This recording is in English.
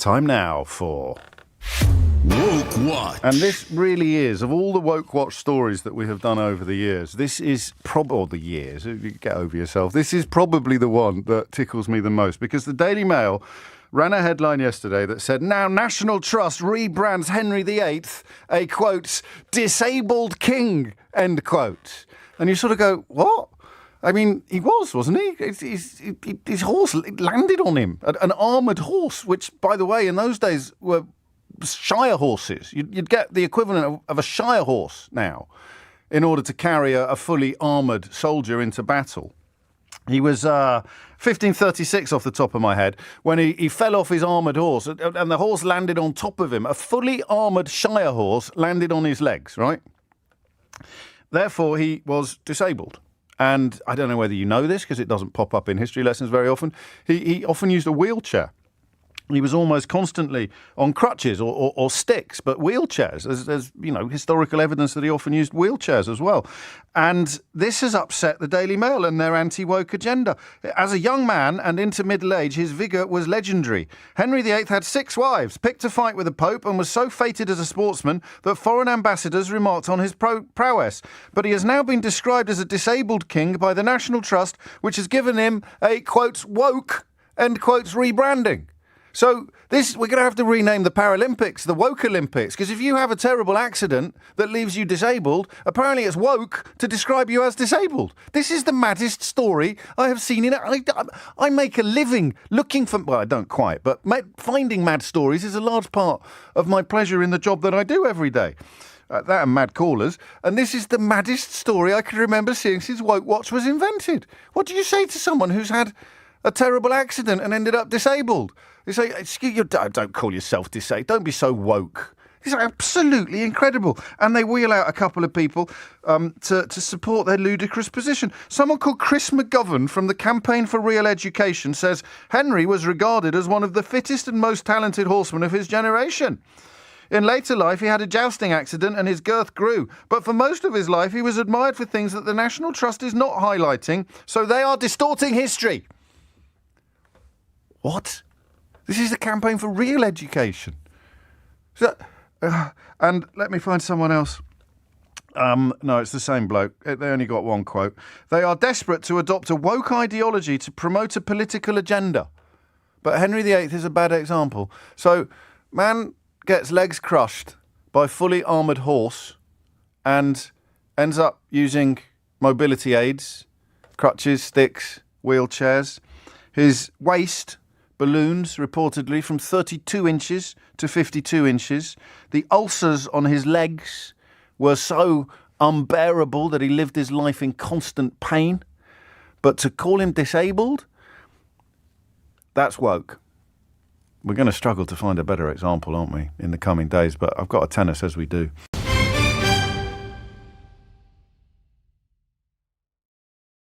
Time now for Wokewatch. And this really is, of all the Wokewatch stories that we have done over the years, this is probably get over yourself. This is probably the one that tickles me the most, because the Daily Mail ran a headline yesterday that said, now National Trust rebrands Henry VIII a, quote, disabled king, end quote. And you sort of go, what? I mean, he wasn't he? His horse landed on him, an armoured horse, which, by the way, in those days were shire horses. You'd get the equivalent of a shire horse now in order to carry a fully armoured soldier into battle. He was 1536 off the top of my head when he fell off his armoured horse and the horse landed on top of him. A fully armoured shire horse landed on his legs, right? Therefore, he was disabled. And I don't know whether you know this because it doesn't pop up in history lessons very often. He often used a wheelchair. He was almost constantly on crutches or sticks, but wheelchairs. There's historical evidence that he often used wheelchairs as well. And this has upset the Daily Mail and their anti-woke agenda. As a young man and into middle age, his vigour was legendary. Henry VIII had 6 wives, picked a fight with the Pope, and was so fated as a sportsman that foreign ambassadors remarked on his prowess. But he has now been described as a disabled king by the National Trust, which has given him a, quote, woke, end quotes, rebranding. So we're going to have to rename the Paralympics the Woke Olympics, because if you have a terrible accident that leaves you disabled, apparently it's woke to describe you as disabled. This is the maddest story I have seen in it. I make a living looking for, well, I don't quite, but finding mad stories is a large part of my pleasure in the job that I do every day. That and mad callers. And this is the maddest story I can remember seeing since Wokewatch was invented. What do you say to someone who's had a terrible accident and ended up disabled? They say, excuse you, don't call yourself disabled. Don't be so woke. It's absolutely incredible. And they wheel out a couple of people to support their ludicrous position. Someone called Chris McGovern from the Campaign for Real Education says Henry was regarded as one of the fittest and most talented horsemen of his generation. In later life, he had a jousting accident and his girth grew. But for most of his life, he was admired for things that the National Trust is not highlighting. So they are distorting history. What? This is the Campaign for Real Education. And let me find someone else. No, it's the same bloke. They only got one quote. They are desperate to adopt a woke ideology to promote a political agenda. But Henry VIII is a bad example. So, man gets legs crushed by a fully armoured horse and ends up using mobility aids, crutches, sticks, wheelchairs. His waist balloons, reportedly, from 32 inches to 52 inches. The ulcers on his legs were so unbearable that he lived his life in constant pain. But to call him disabled, that's woke. We're going to struggle to find a better example, aren't we, in the coming days? But I've got a tenor says we do.